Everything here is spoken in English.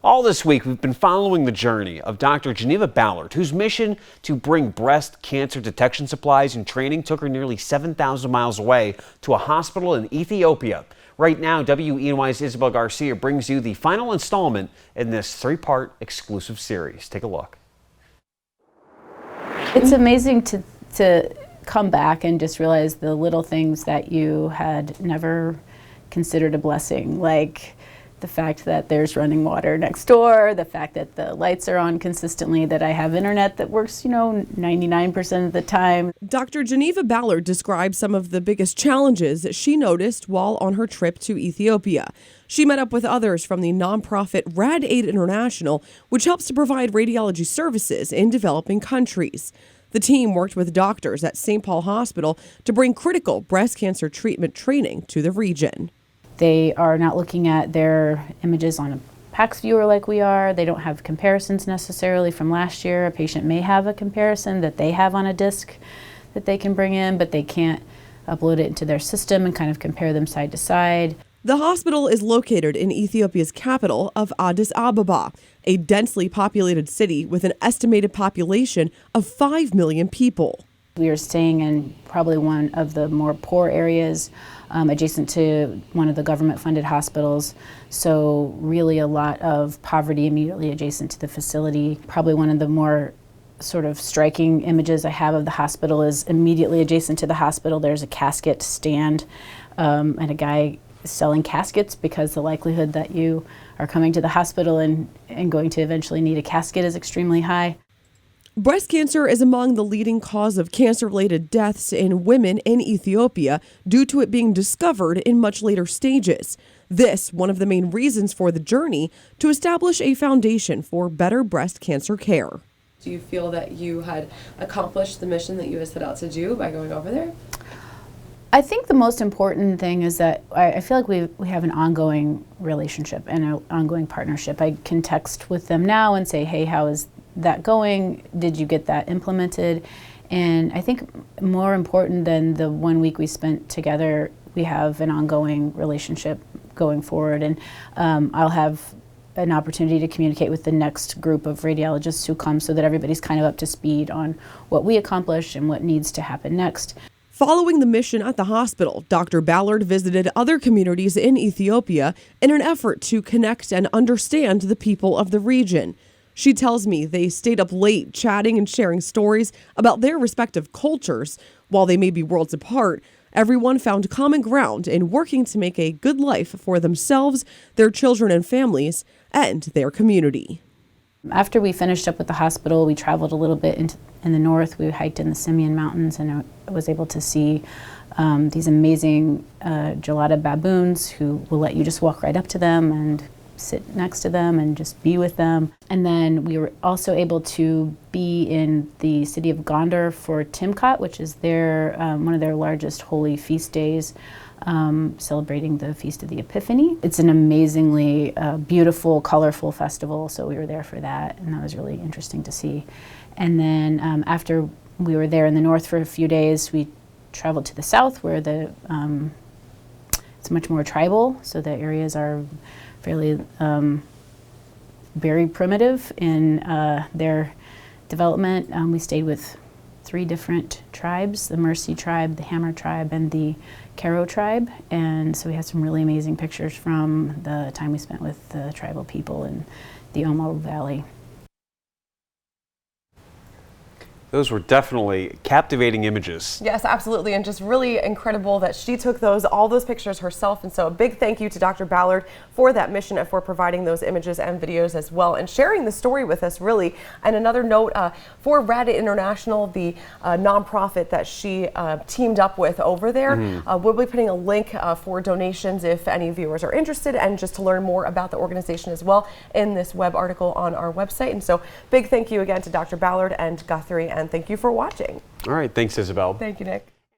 All this week, we've been following the journey of Dr. Geneva Ballard, whose mission to bring breast cancer detection supplies and training took her nearly 7,000 miles away to a hospital in Ethiopia. Right now, WENY's Isabel Garcia brings you the final installment in this three-part exclusive series. Take a look. It's amazing to come back and just realize the little things that you had never considered a blessing, like the fact that there's running water next door, the fact that the lights are on consistently, that I have internet that works, 99% of the time. Dr. Geneva Ballard describes some of the biggest challenges that she noticed while on her trip to Ethiopia. She met up with others from the nonprofit Rad Aid International, which helps to provide radiology services in developing countries. The team worked with doctors at St. Paul Hospital to bring critical breast cancer treatment training to the region. They are not looking at their images on a PACS viewer like we are. They don't have comparisons necessarily from last year. A patient may have a comparison that they have on a disc that they can bring in, but they can't upload it into their system and kind of compare them side to side. The hospital is located in Ethiopia's capital of Addis Ababa, a densely populated city with an estimated population of 5 million people. We are staying in probably one of the more poor areas, adjacent to one of the government-funded hospitals. So really a lot of poverty immediately adjacent to the facility. Probably one of the more sort of striking images I have of the hospital is immediately adjacent to the hospital. There's a casket stand and a guy selling caskets, because the likelihood that you are coming to the hospital and going to eventually need a casket is extremely high. Breast cancer is among the leading cause of cancer-related deaths in women in Ethiopia due to it being discovered in much later stages. This, one of the main reasons for the journey to establish a foundation for better breast cancer care. Do you feel that you had accomplished the mission that you had set out to do by going over there? I think the most important thing is that I feel like we have an ongoing relationship and an ongoing partnership. I can text with them now and say, hey, how is that going? Did you get that implemented? And I think more important than the 1 week we spent together, we have an ongoing relationship going forward. And I'll have an opportunity to communicate with the next group of radiologists who come so that everybody's kind of up to speed on what we accomplished and what needs to happen next. Following the mission at the hospital, Dr. Ballard visited other communities in Ethiopia in an effort to connect and understand the people of the region. She tells me they stayed up late chatting and sharing stories about their respective cultures. While they may be worlds apart, everyone found common ground in working to make a good life for themselves, their children and families, and their community. After we finished up with the hospital, we traveled a little bit in the north. We hiked in the Simeon Mountains, and I was able to see these amazing gelada baboons who will let you just walk right up to them and sit next to them and just be with them. And then we were also able to be in the city of Gondar for Timkat, which is their one of their largest holy feast days, celebrating the Feast of the Epiphany. It's an amazingly beautiful, colorful festival, so we were there for that, and that was really interesting to see. And then after we were there in the north for a few days, we traveled to the south, where it's much more tribal, so the areas are fairly very primitive in their development. We stayed with 3 different tribes: the Mercy tribe, the Hammer tribe, and the Karo tribe. And so we had some really amazing pictures from the time we spent with the tribal people in the Omo Valley. Those were definitely captivating images. Yes, absolutely, and just really incredible that she took all those pictures herself. And so a big thank you to Dr. Ballard for that mission and for providing those images and videos as well, and sharing the story with us, really. And another note for Rad Aid International, the nonprofit that she teamed up with over there, we'll be putting a link for donations if any viewers are interested, and just to learn more about the organization as well in this web article on our website. And so big thank you again to Dr. Ballard and Guthrie, and thank you for watching. All right, thanks, Isabel. Thank you, Nick.